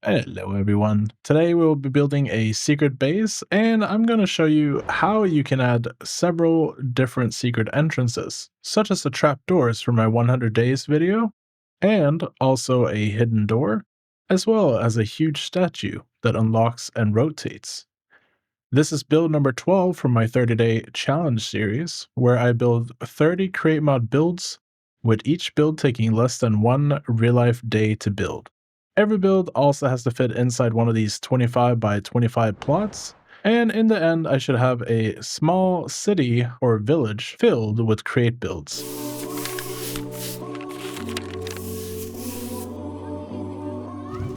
Hello everyone. Today we will be building a secret base and I'm going to show you how you can add several different secret entrances, such as the trapdoors from my 100 days video, and also a hidden door, as well as a huge statue that unlocks and rotates. This is build number 12 from my 30-day challenge series, where I build 30 create mod builds, with each build taking less than one real-life day to build. Every build also has to fit inside one of these 25 by 25 plots, and in the end I should have a small city or village filled with create builds.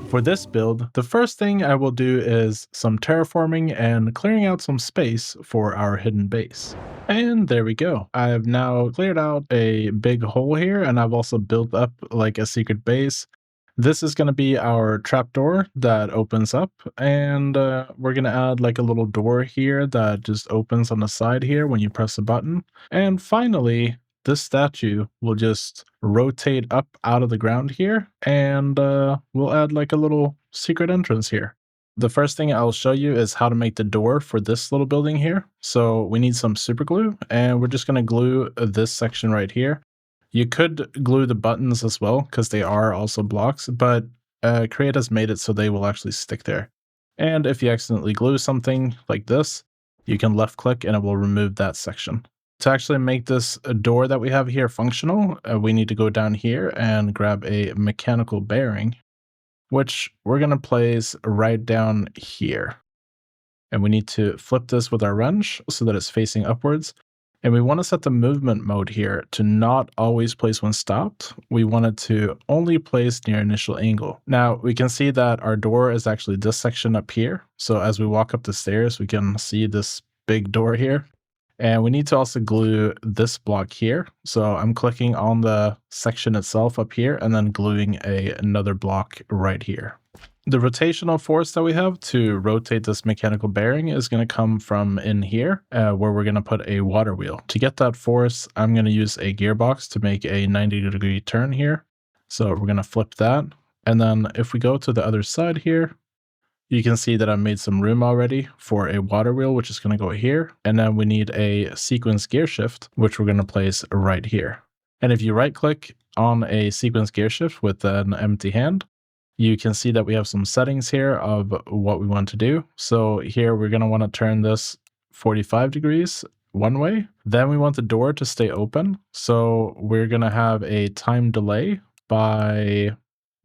For this build, the first thing I will do is some terraforming and clearing out some space for our hidden base. And there we go. I have now cleared out a big hole here, and I've also built up like a secret base. This is going to be our trapdoor that opens up, and we're going to add like a little door here that just opens on the side here when you press a button. And finally, this statue will just rotate up out of the ground here, and we'll add like a little secret entrance here. The first thing I'll show you is how to make the door for this little building here. So we need some super glue, and we're just going to glue this section right here. You could glue the buttons as well, because they are also blocks, but Create has made it so they will actually stick there. And if you accidentally glue something like this, you can left click and it will remove that section. To actually make this door that we have here functional, we need to go down here and grab a mechanical bearing, which we're going to place right down here. And we need to flip this with our wrench so that it's facing upwards. And we want to set the movement mode here to not always place when stopped. We want it to only place near initial angle. Now we can see that our door is actually this section up here. So as we walk up the stairs, we can see this big door here. And we need to also glue this block here. So I'm clicking on the section itself up here and then gluing another block right here. The rotational force that we have to rotate this mechanical bearing is going to come from in here, where we're going to put a water wheel. To get that force, I'm going to use a gearbox to make a 90-degree turn here. So we're going to flip that. And then if we go to the other side here, you can see that I made some room already for a water wheel, which is going to go here. And then we need a sequence gear shift, which we're going to place right here. And if you right click on a sequence gear shift with an empty hand, you can see that we have some settings here of what we want to do. So here we're going to want to turn this 45 degrees one way. Then we want the door to stay open. So we're going to have a time delay by,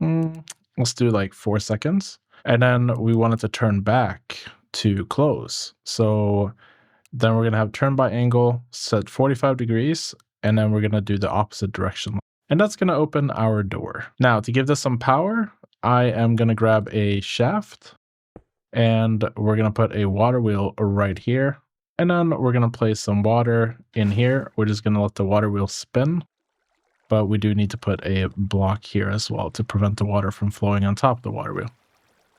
let's do like 4 seconds. And then we want it to turn back to close. So then we're going to have turn by angle set 45 degrees. And then we're going to do the opposite direction. And that's going to open our door. Now to give this some power, I am going to grab a shaft and we're going to put a water wheel right here. And then we're going to place some water in here. We're just going to let the water wheel spin. But we do need to put a block here as well to prevent the water from flowing on top of the water wheel.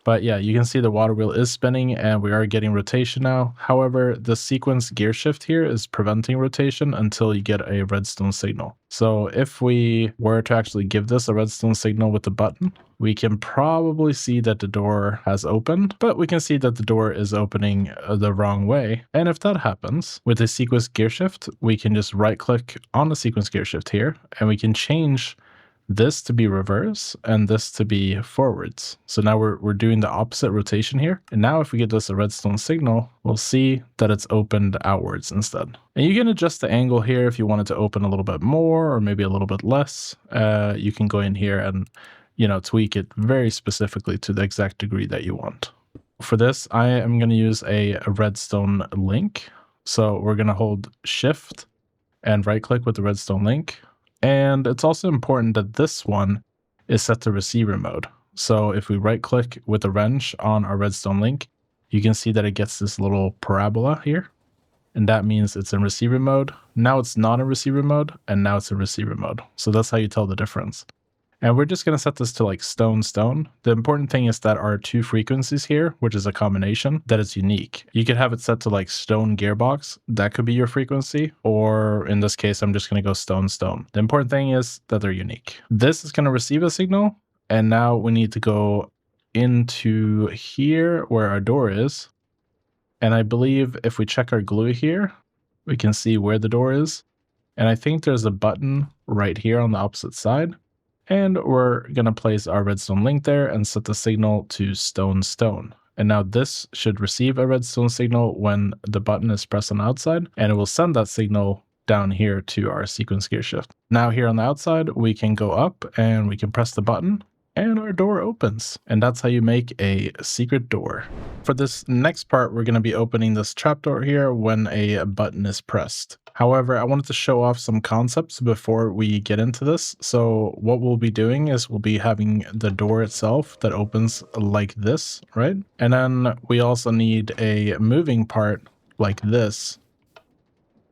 But yeah, you can see the water wheel is spinning and we are getting rotation now. However, the sequence gear shift here is preventing rotation until you get a redstone signal. So if we were to actually give this a redstone signal with the button, we can probably see that the door has opened, but we can see that the door is opening the wrong way. And if that happens with the sequence gear shift, we can just right click on the sequence gear shift here and we can change this to be reverse and this to be forwards. So now we're doing the opposite rotation here. And now if we give this a redstone signal, we'll see that it's opened outwards instead. And you can adjust the angle here if you want it to open a little bit more or maybe a little bit less. You can go in here and, tweak it very specifically to the exact degree that you want. For this, I am going to use a redstone link. So we're going to hold shift and right click with the redstone link. And it's also important that this one is set to receiver mode. So if we right click with the wrench on our redstone link, you can see that it gets this little parabola here. And that means it's in receiver mode. Now it's not in receiver mode, and now it's in receiver mode. So that's how you tell the difference. And we're just going to set this to like stone. The important thing is that our two frequencies here, which is a combination, that is unique. You could have it set to like stone gearbox. That could be your frequency. Or in this case, I'm just going to go stone. The important thing is that they're unique. This is going to receive a signal. And now we need to go into here where our door is. And I believe if we check our glue here, we can see where the door is. And I think there's a button right here on the opposite side. And we're going to place our redstone link there and set the signal to stone stone. And now this should receive a redstone signal when the button is pressed on the outside, and it will send that signal down here to our sequence gear shift. Now here on the outside, we can go up and we can press the button and our door opens. And that's how you make a secret door. For this next part, we're going to be opening this trapdoor here when a button is pressed. However, I wanted to show off some concepts before we get into this. So what we'll be doing is we'll be having the door itself that opens like this, right? And then we also need a moving part like this.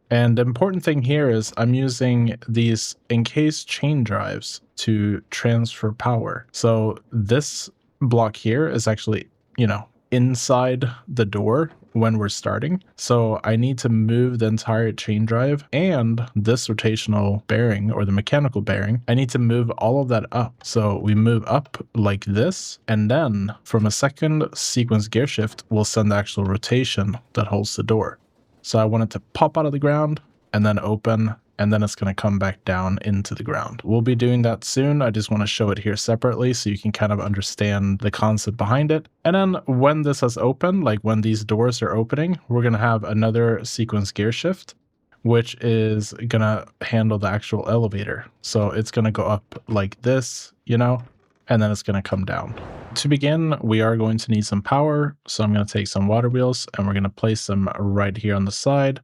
And the important thing here is I'm using these encased chain drives to transfer power. So this block here is actually, inside the door when we're starting. So I need to move the entire chain drive and this rotational bearing or the mechanical bearing. I need to move all of that up. So we move up like this, and then from a second sequence gear shift, we'll send the actual rotation that holds the door. So I want it to pop out of the ground and then open, and then it's going to come back down into the ground. We'll be doing that soon. I just want to show it here separately so you can kind of understand the concept behind it. And then when this has opened, like when these doors are opening, we're going to have another sequence gear shift, which is going to handle the actual elevator. So it's going to go up like this, and then it's going to come down. To begin, we are going to need some power. So I'm going to take some water wheels and we're going to place them right here on the side.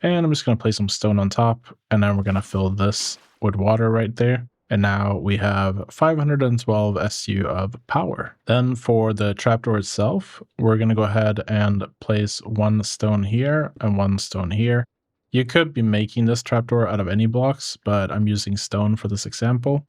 And I'm just going to place some stone on top, and then we're going to fill this with water right there. And now we have 512 SU of power. Then for the trapdoor itself, we're going to go ahead and place one stone here and one stone here. You could be making this trapdoor out of any blocks, but I'm using stone for this example.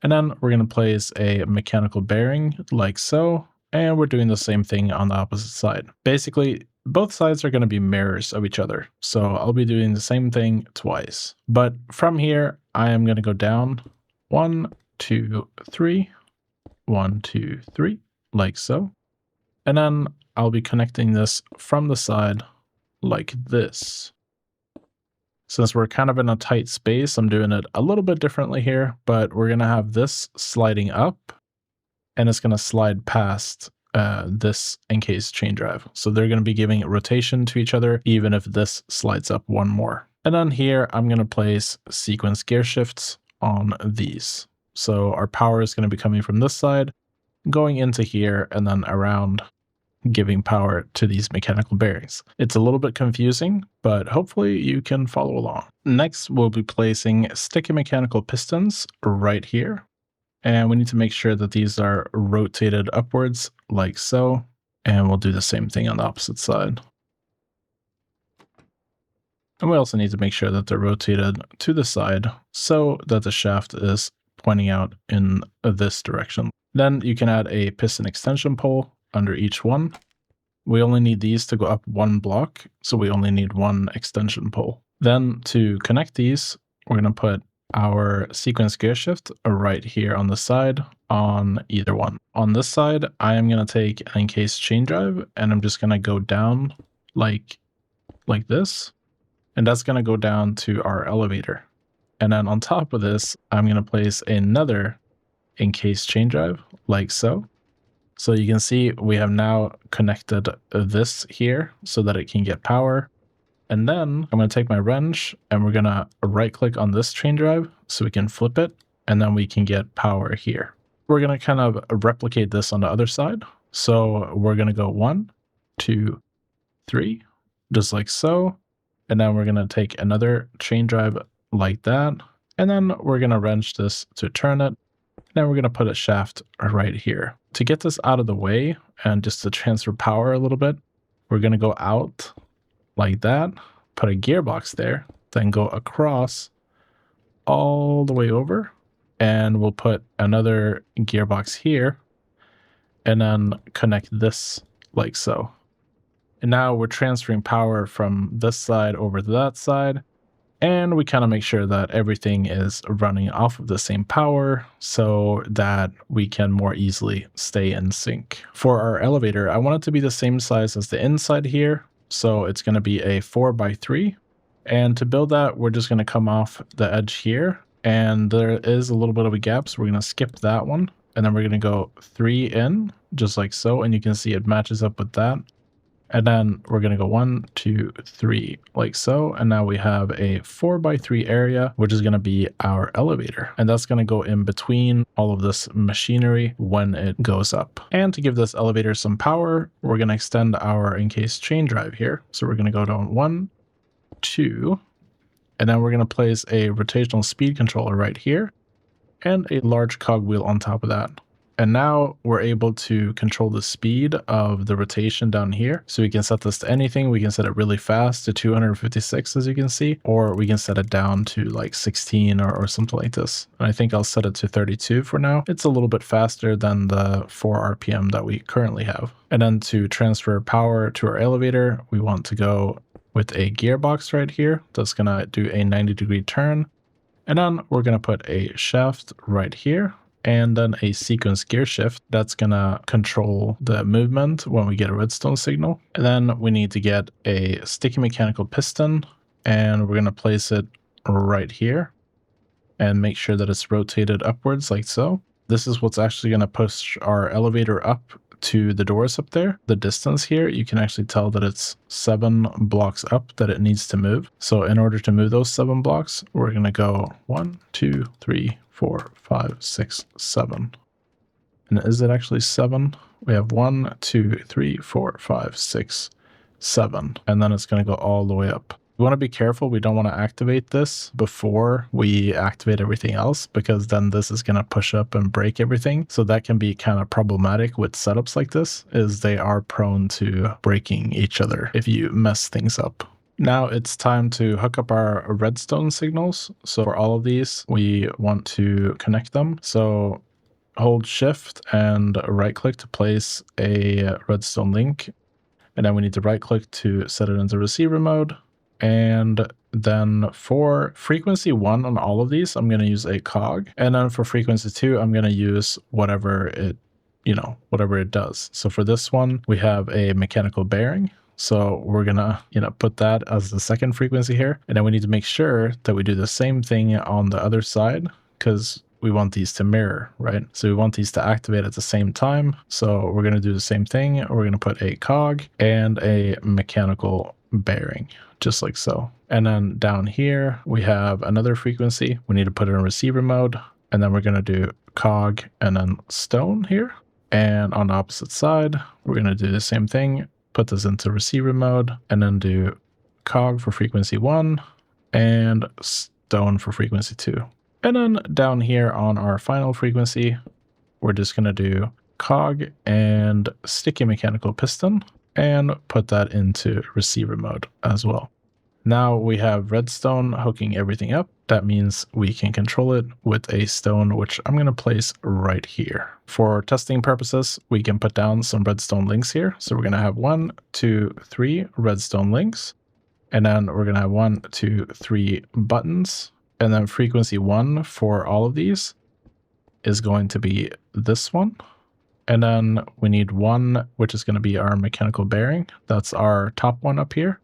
And then we're going to place a mechanical bearing like so, and we're doing the same thing on the opposite side. Basically, both sides are going to be mirrors of each other, so I'll be doing the same thing twice. But from here, I am going to go down 1, 2, 3, 1, 2, 3, like so. And then I'll be connecting this from the side like this. Since we're kind of in a tight space, I'm doing it a little bit differently here, but we're going to have this sliding up, and it's going to slide past this encased chain drive. So they're going to be giving rotation to each other, even if this slides up one more. And then here, I'm going to place sequence gear shifts on these. So our power is going to be coming from this side, going into here, and then around, giving power to these mechanical bearings. It's a little bit confusing, but hopefully you can follow along. Next, we'll be placing sticky mechanical pistons right here. And we need to make sure that these are rotated upwards like so. And we'll do the same thing on the opposite side. And we also need to make sure that they're rotated to the side so that the shaft is pointing out in this direction. Then you can add a piston extension pole under each one. We only need these to go up one block, so we only need one extension pole. Then to connect these, we're going to put our sequence gear shift right here on the side on either one. On this side, I am going to take an encased chain drive and I'm just going to go down like this. And that's going to go down to our elevator. And then on top of this, I'm going to place another encased chain drive like so. So you can see we have now connected this here so that it can get power. And then I'm going to take my wrench and we're going to right click on this chain drive so we can flip it, and then we can get power here. We're going to kind of replicate this on the other side. So we're going to go 1, 2, 3, just like so. And then we're going to take another chain drive like that. And then we're going to wrench this to turn it. Then we're going to put a shaft right here. To get this out of the way and just to transfer power a little bit, we're going to go out like that, put a gearbox there, then go across all the way over, and we'll put another gearbox here, and then connect this like so. And now we're transferring power from this side over to that side, And we kind of make sure that everything is running off of the same power so that we can more easily stay in sync. For our elevator, I want it to be the same size as the inside here. So it's going to be a 4x3. And to build that, we're just going to come off the edge here. And there is a little bit of a gap, so we're going to skip that one. And then we're going to go 3 in, just like so. And you can see it matches up with that. And then we're going to go 1, 2, 3, like so. And now we have a 4x3 area, which is going to be our elevator. And that's going to go in between all of this machinery when it goes up. And to give this elevator some power, we're going to extend our encased chain drive here. So we're going to go down 1, 2, and then we're going to place a rotational speed controller right here and a large cogwheel on top of that. And now we're able to control the speed of the rotation down here. So we can set this to anything. We can set it really fast to 256, as you can see, or we can set it down to like 16 or something like this. And I think I'll set it to 32 for now. It's a little bit faster than the 4 RPM that we currently have. And then to transfer power to our elevator, we want to go with a gearbox right here. That's gonna do a 90-degree turn. And then we're gonna put a shaft right here, and then a sequence gear shift that's gonna control the movement when we get a redstone signal. And then we need to get a sticky mechanical piston, and we're gonna place it right here and make sure that it's rotated upwards like so. This is what's actually gonna push our elevator up to the doors up there. The distance here, you can actually tell that it's 7 blocks up that it needs to move. So in order to move those 7 blocks, we're gonna go 1, 2, 3, 4, 5, 6, 7. And is it actually 7? We have 1, 2, 3, 4, 5, 6, 7. And then it's going to go all the way up. We want to be careful. We don't want to activate this before we activate everything else, because then this is going to push up and break everything. So that can be kind of problematic with setups like this, is they are prone to breaking each other if you mess things up. Now it's time to hook up our redstone signals. So for all of these, we want to connect them. So hold shift and right click to place a redstone link. And then we need to right click to set it into receiver mode. And then for frequency 1 on all of these, I'm going to use a cog. And then for frequency 2, I'm going to use whatever it does. So for this one, we have a mechanical bearing. So we're gonna, put that as the second frequency here. And then we need to make sure that we do the same thing on the other side, because we want these to mirror, right? So we want these to activate at the same time. So we're gonna do the same thing. We're gonna put a cog and a mechanical bearing, just like so. And then down here, we have another frequency. We need to put it in receiver mode. And then we're gonna do cog and then stone here. And on the opposite side, we're gonna do the same thing. Put this into receiver mode, and then do cog for frequency 1 and stone for frequency 2. And then down here on our final frequency, we're just going to do cog and sticky mechanical piston and put that into receiver mode as well. Now we have redstone hooking everything up. That means we can control it with a stone, which I'm going to place right here. For testing purposes, we can put down some redstone links here. So we're going to have 1, 2, 3 redstone links. And then we're going to have 1, 2, 3 buttons. And then frequency 1 for all of these is going to be this one. And then we need 1, which is going to be our mechanical bearing. That's our top one up here.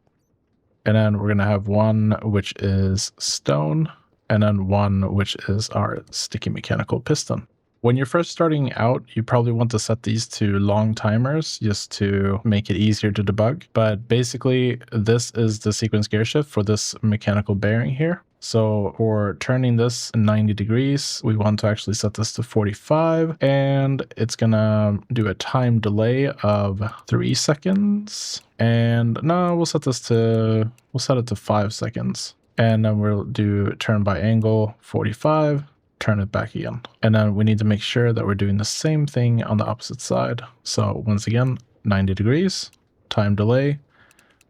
And then we're going to have 1, which is stone, and then 1, which is our sticky mechanical piston. When you're first starting out, you probably want to set these to long timers just to make it easier to debug. But basically, this is the sequence gear shift for this mechanical bearing here. So for turning this 90 degrees, we want to actually set this to 45, and it's gonna do a time delay of 3 seconds. And no, we'll set it to 5 seconds. And then we'll do turn by angle 45, turn it back again. And then we need to make sure that we're doing the same thing on the opposite side. So once again, 90 degrees, time delay,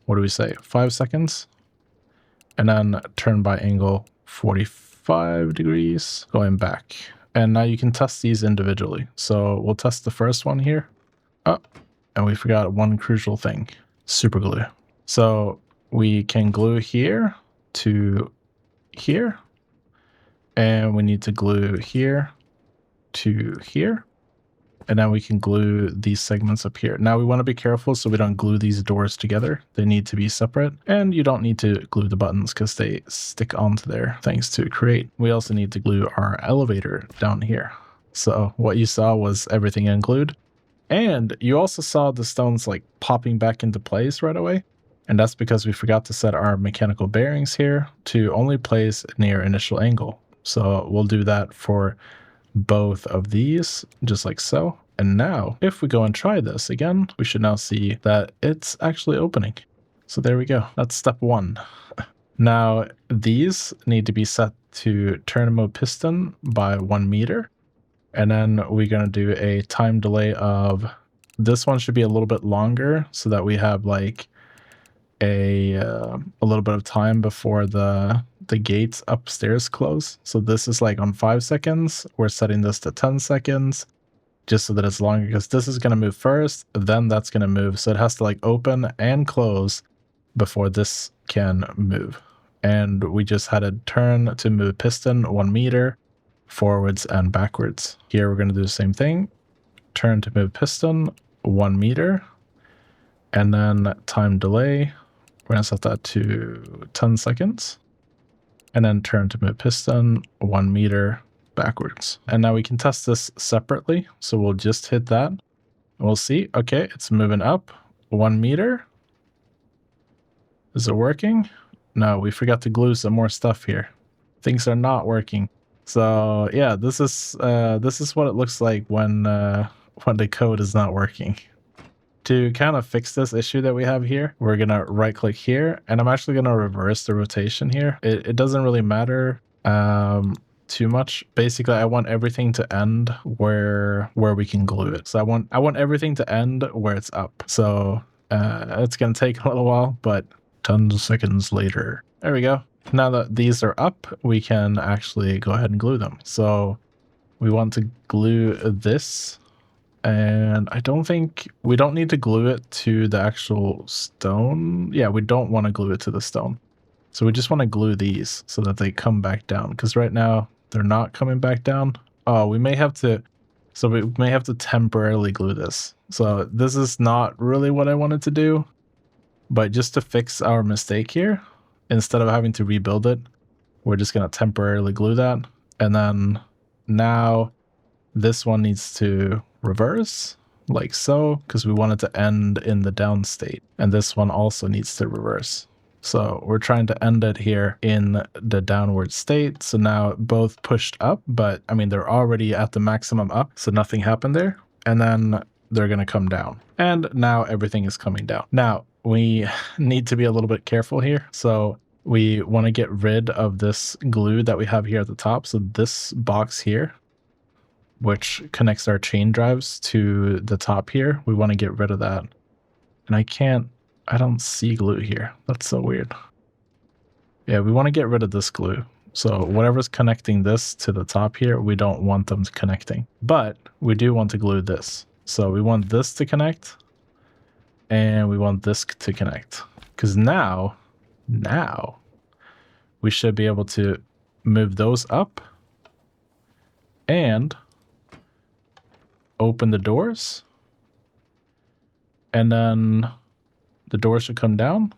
what do we say, 5 seconds? And then turn by angle 45 degrees, going back. And now you can test these individually. So we'll test the first one here. Oh, and we forgot one crucial thing, super glue. So we can glue here to here. And we need to glue here to here. And now we can glue these segments up here. Now we want to be careful so we don't glue these doors together. They need to be separate. And you don't need to glue the buttons because they stick onto there thanks to create. We also need to glue our elevator down here. So what you saw was everything unglued. And you also saw the stones like popping back into place right away. And that's because we forgot to set our mechanical bearings here to only place near initial angle. So we'll do that for both of these, just like so. And now, if we go and try this again, we should now see that it's actually opening. So there we go. That's step one. Now, these need to be set to turn mode piston by 1 meter. And then we're going to do a time delay of, this one should be a little bit longer so that we have like a little bit of time before the gates upstairs close. So this is like on 5 seconds. We're setting this to 10 seconds just so that it's longer because this is going to move first, then that's going to move. So it has to like open and close before this can move. And we just had a turn to move piston 1 meter forwards and backwards. Here we're going to do the same thing. Turn to move piston 1 meter and then time delay. We're going to set that to 10 seconds. And then turn to move piston 1 meter backwards. And now we can test this separately. So we'll just hit that. We'll see. Okay, it's moving up 1 meter. Is it working? No, we forgot to glue some more stuff here. Things are not working. So yeah, this is what it looks like when the code is not working. To kind of fix this issue that we have here, we're going to right click here and I'm actually going to reverse the rotation here. It doesn't really matter too much. Basically, I want everything to end where we can glue it. So I want everything to end where it's up. So it's going to take a little while, but 10 seconds later. There we go. Now that these are up, we can actually go ahead and glue them. So we want to glue this. And I don't think we don't need to glue it to the actual stone. Yeah, we don't want to glue it to the stone. So we just want to glue these so that they come back down. Because right now they're not coming back down. Oh, we may have to temporarily glue this. So this is not really what I wanted to do. But just to fix our mistake here, instead of having to rebuild it, we're just going to temporarily glue that. And then now this one needs to reverse like so, because we want it to end in the down state. And this one also needs to reverse. So we're trying to end it here in the downward state. So now both pushed up, but I mean, they're already at the maximum up. So nothing happened there. And then they're going to come down. And now everything is coming down. Now we need to be a little bit careful here. So we want to get rid of this glue that we have here at the top. So this box here, which connects our chain drives to the top here, we want to get rid of that. And I don't see glue here. That's so weird. Yeah, we want to get rid of this glue. So whatever's connecting this to the top here, we don't want them connecting. But we do want to glue this. So we want this to connect. And we want this to connect. Because now we should be able to move those up and open the doors, and then the doors should come down,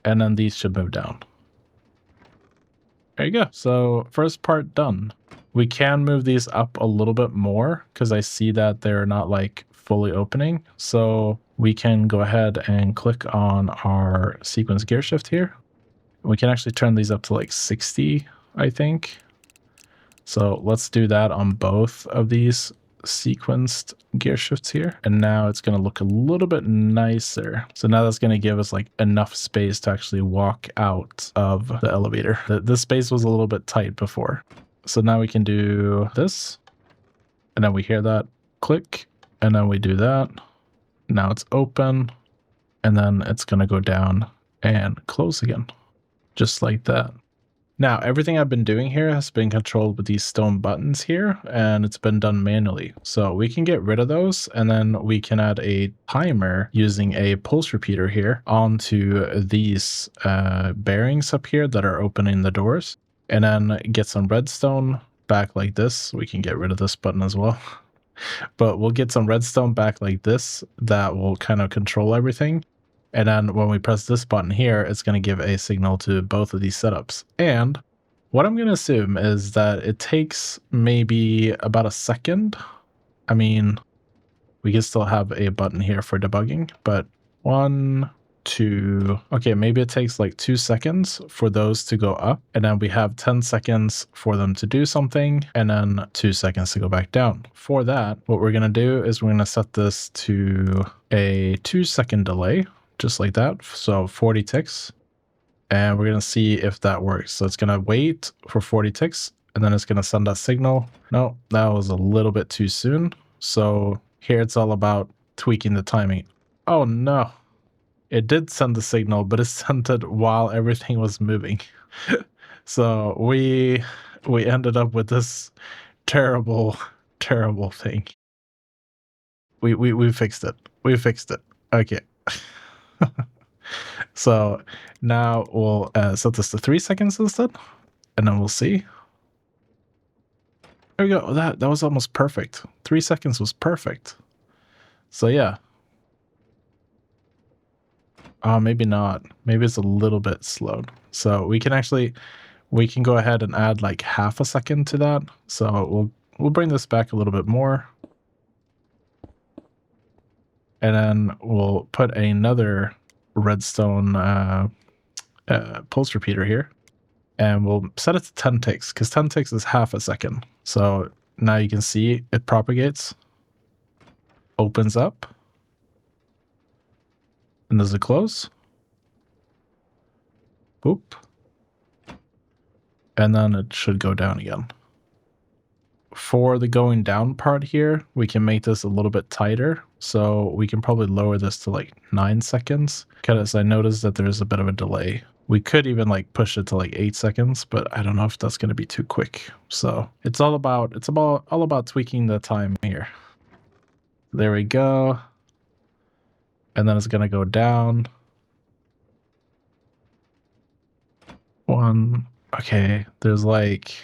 and then these should move down. There you go. So first part done. We can move these up a little bit more because I see that they're not like fully opening. So we can go ahead and click on our sequence gear shift here. We can actually turn these up to like 60, I think. So let's do that on both of these sequenced gear shifts here. And now it's going to look a little bit nicer. So now that's going to give us like enough space to actually walk out of the elevator. The space was a little bit tight before. So now we can do this. And then we hear that click. And then we do that. Now it's open. And then it's going to go down and close again. Just like that. Now, everything I've been doing here has been controlled with these stone buttons here, and it's been done manually. So we can get rid of those, and then we can add a timer using a pulse repeater here onto these bearings up here that are opening the doors, and then get some redstone back like this. We can get rid of this button as well. But we'll get some redstone back like this that will kind of control everything. And then when we press this button here, it's going to give a signal to both of these setups. And what I'm going to assume is that it takes maybe about a second. I mean, we can still have a button here for debugging, but 1, 2, okay, maybe it takes like 2 seconds for those to go up, and then we have 10 seconds for them to do something, and then 2 seconds to go back down. For that, what we're going to do is we're going to set this to a 2-second delay, just like that. So 40 ticks, and we're going to see if that works. So it's going to wait for 40 ticks, and then it's going to send that signal. No, that was a little bit too soon. So here it's all about tweaking the timing. Oh no, it did send the signal, but it sent it while everything was moving. So we ended up with this terrible thing. We fixed it. We fixed it. Okay. So now we'll set this to 3 seconds instead, and then we'll see. There we go. That was almost perfect. 3 seconds was perfect. So yeah. Maybe not. Maybe it's a little bit slowed. So we can go ahead and add like half a second to that. So we'll bring this back a little bit more. And then we'll put another redstone pulse repeater here. And we'll set it to 10 ticks, because 10 ticks is half a second. So now you can see it propagates, opens up, and does it close? Boop. And then it should go down again. For the going down part here, we can make this a little bit tighter. So we can probably lower this to like 9 seconds, because I noticed that there's a bit of a delay. We could even like push it to like 8 seconds, but I don't know if that's going to be too quick. So it's all about tweaking the time here. There we go. And then it's going to go down. 1. Okay, there's like,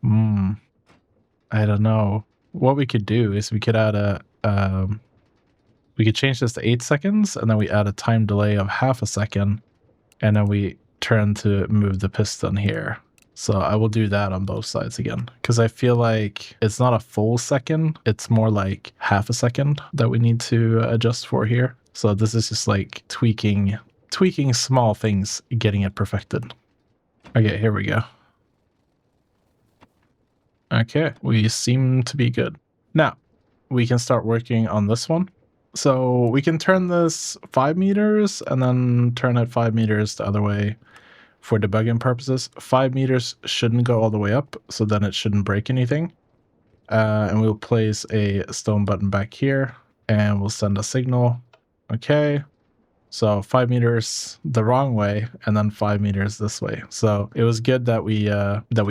I don't know. What we could do is we could add we could change this to 8 seconds, and then we add a time delay of half a second, and then we turn to move the piston here. So I will do that on both sides again, because I feel like it's not a full second. It's more like half a second that we need to adjust for here. So this is just like tweaking small things, getting it perfected. Okay, here we go. Okay, we seem to be good. Now, we can start working on this one. So we can turn this 5 meters and then turn it 5 meters the other way for debugging purposes. 5 meters shouldn't go all the way up, so then it shouldn't break anything. And we'll place a stone button back here, and we'll send a signal. Okay. So 5 meters the wrong way, and then 5 meters this way. So it was good that we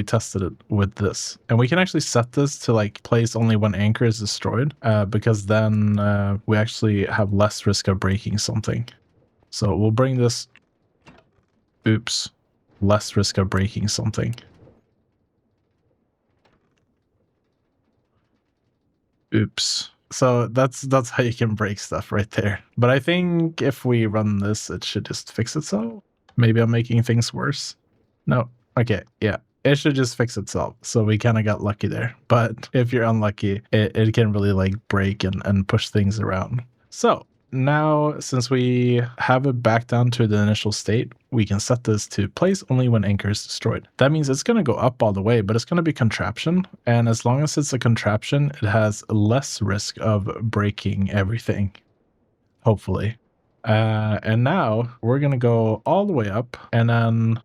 tested it with this. And we can actually set this to like place only when anchor is destroyed, because then we actually have less risk of breaking something. So we'll bring this, oops, less risk of breaking something. Oops. So that's how you can break stuff right there. But I think if we run this, it should just fix itself. Maybe I'm making things worse. No. Okay. Yeah. It should just fix itself. So we kind of got lucky there. But if you're unlucky, it can really like break and push things around. So now, since we have it back down to the initial state, we can set this to place only when anchor is destroyed. That means it's going to go up all the way, but it's going to be contraption. And as long as it's a contraption, it has less risk of breaking everything, hopefully. And now we're going to go all the way up, and then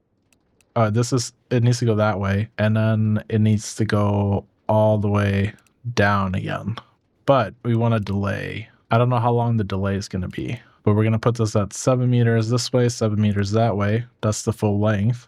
it needs to go that way, and then it needs to go all the way down again. But we want to delay. I don't know how long the delay is going to be, but we're going to put this at 7 meters this way, 7 meters that way. That's the full length.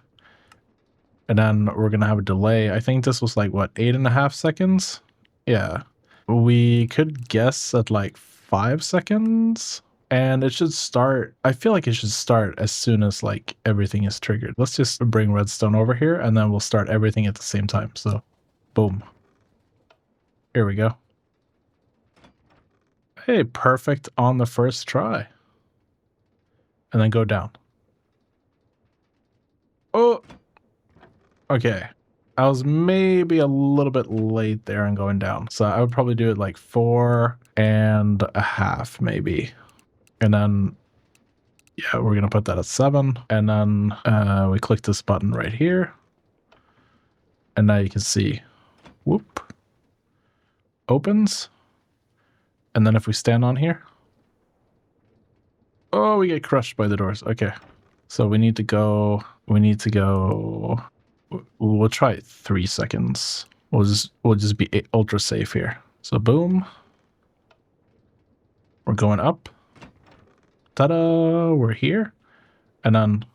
And then we're going to have a delay. I think this was like, what, 8.5 seconds? Yeah. We could guess at like 5 seconds. And it should start, I feel like it should start as soon as like everything is triggered. Let's just bring redstone over here and then we'll start everything at the same time. So, boom. Here we go. Hey, perfect on the first try. And then go down. Oh, okay. I was maybe a little bit late there and going down. So I would probably do it like 4.5 maybe. And then, yeah, we're going to put that at 7. And then we click this button right here. And now you can see, whoop, opens. And then if we stand on here, oh, we get crushed by the doors. Okay. So we need to go, we'll try it 3 seconds. We'll just be ultra safe here. So boom. We're going up. Ta-da! We're here. And then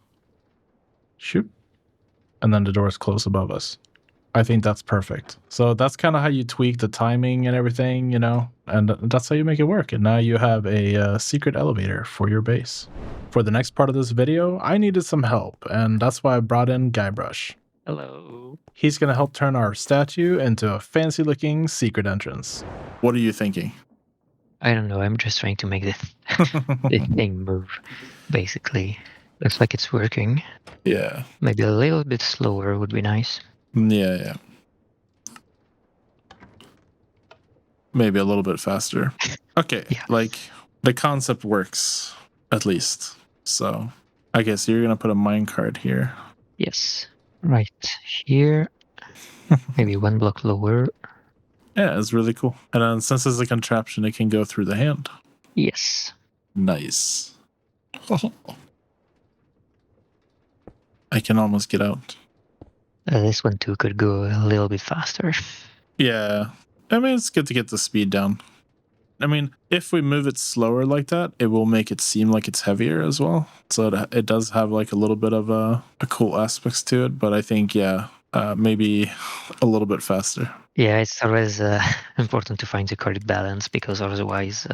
shoot. And then the doors close above us. I think that's perfect. So that's kind of how you tweak the timing and everything, you know, and that's how you make it work. And now you have a secret elevator for your base. For the next part of this video, I needed some help, and that's why I brought in Guybrush. Hello. He's going to help turn our statue into a fancy looking secret entrance. What are you thinking? I don't know. I'm just trying to make this thing move, basically. Looks like it's working. Yeah. Maybe a little bit slower would be nice. Yeah. Maybe a little bit faster. Okay. Yeah. Like, the concept works, at least. So, I guess you're going to put a minecart here. Yes. Right here. Maybe 1 block lower. Yeah, it's really cool. And then since it's a contraption, it can go through the hand. Yes. Nice. I can almost get out. This one too could go a little bit faster. Yeah. I mean, it's good to get the speed down. I mean, if we move it slower like that, it will make it seem like it's heavier as well. So it does have like a little bit of a cool aspects to it. But I think, yeah, maybe a little bit faster. Yeah, it's always important to find the correct balance because otherwise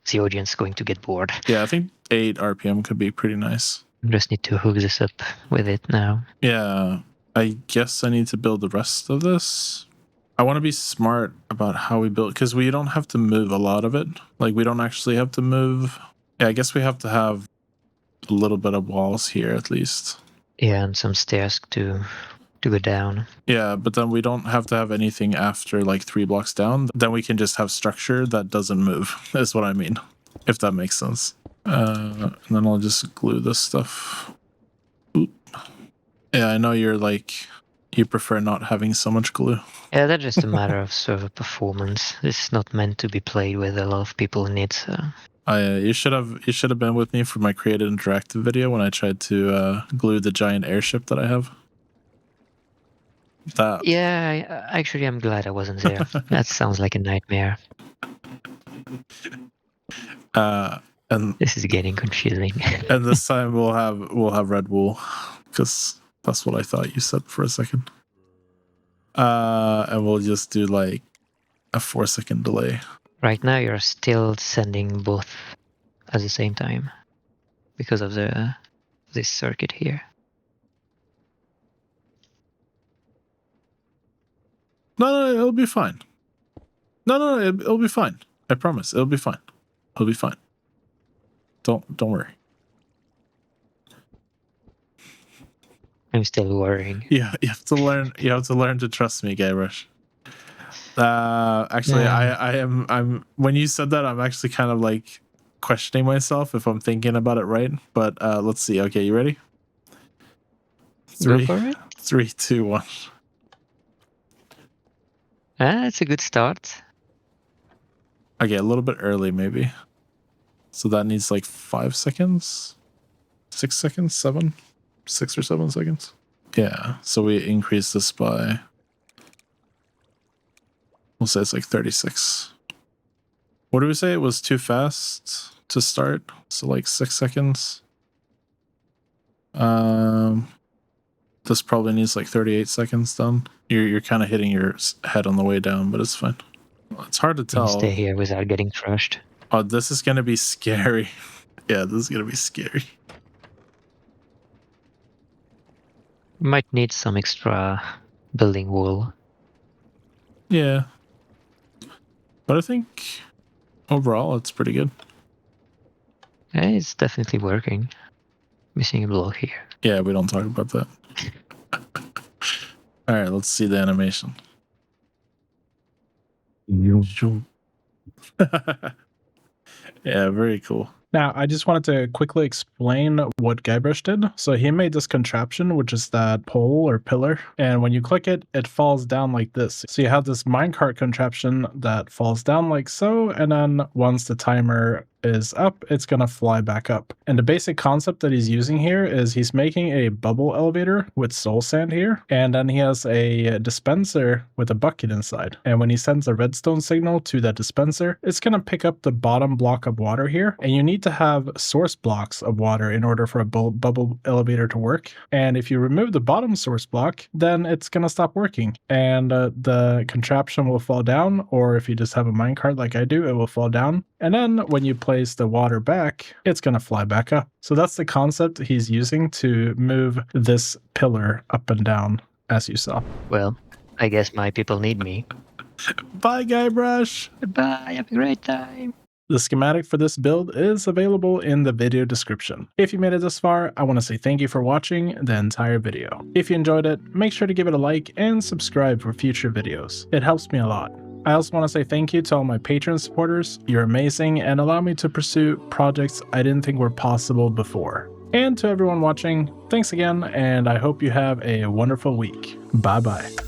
the audience is going to get bored. Yeah, I think 8 RPM could be pretty nice. I just need to hook this up with it now. Yeah, I guess I need to build the rest of this. I want to be smart about how we build, because we don't have to move a lot of it. Like, we don't actually have to move. Yeah, I guess we have to have a little bit of walls here at least. Yeah, and some stairs to go down. Yeah, but then we don't have to have anything after like 3 blocks down. Then we can just have structure that doesn't move, is what I mean, if that makes sense. And then I'll just glue this stuff. Oop. Yeah, I know you're like, you prefer not having so much glue. Yeah, that's just a matter of server performance. It's not meant to be played with a lot of people in it. So. You should have been with me for my creative interactive video when I tried to glue the giant airship that I have. That. Yeah, actually, I'm glad I wasn't there. That sounds like a nightmare. And this is getting confusing. And this time we'll have red wool, because that's what I thought you said for a second. And we'll just do like a 4-second delay. Right now, you're still sending both at the same time because of this circuit here. No, it'll be fine. No, it'll be fine. I promise, it'll be fine. It'll be fine. Don't worry. I'm still worrying. Yeah, you have to learn. You have to learn to trust me, Guybrush. Actually, yeah. I'm. When you said that, I'm actually kind of like questioning myself if I'm thinking about it right. But let's see. Okay, you ready? Go for it. 3, 2, 1. That's a good start. Okay, a little bit early, maybe. So that needs like 5 seconds, 6 seconds, 7, 6 or 7 seconds. Yeah. So we increase this by, we'll say it's like 36. What do we say? It was too fast to start. So like 6 seconds. This probably needs like 38 seconds done. You're kind of hitting your head on the way down, but it's fine. It's hard to Can tell. stay here without getting crushed. Oh, this is gonna be scary. Yeah, this is gonna be scary. Might need some extra building wool. Yeah. But I think overall it's pretty good. It's definitely working. Missing a block here. Yeah, we don't talk about that. All right, let's see the animation. Yeah, very cool. Now, I just wanted to quickly explain what Guybrush did. So he made this contraption, which is that pole or pillar. And when you click it, it falls down like this. So you have this minecart contraption that falls down like so. And then once the timer is up, it's going to fly back up. And the basic concept that he's using here is he's making a bubble elevator with soul sand here. And then he has a dispenser with a bucket inside. And when he sends a redstone signal to that dispenser, it's going to pick up the bottom block of water here. And you need to have source blocks of water in order for a bubble elevator to work. And if you remove the bottom source block, then it's going to stop working. And the contraption will fall down. Or if you just have a minecart like I do, it will fall down. And then when you place the water back, it's going to fly back up. So that's the concept he's using to move this pillar up and down, as you saw. Well, I guess my people need me. Bye, Guybrush! Bye, have a great time! The schematic for this build is available in the video description. If you made it this far, I want to say thank you for watching the entire video. If you enjoyed it, make sure to give it a like and subscribe for future videos. It helps me a lot. I also want to say thank you to all my Patreon supporters. You're amazing and allow me to pursue projects I didn't think were possible before. And to everyone watching, thanks again, and I hope you have a wonderful week. Bye bye.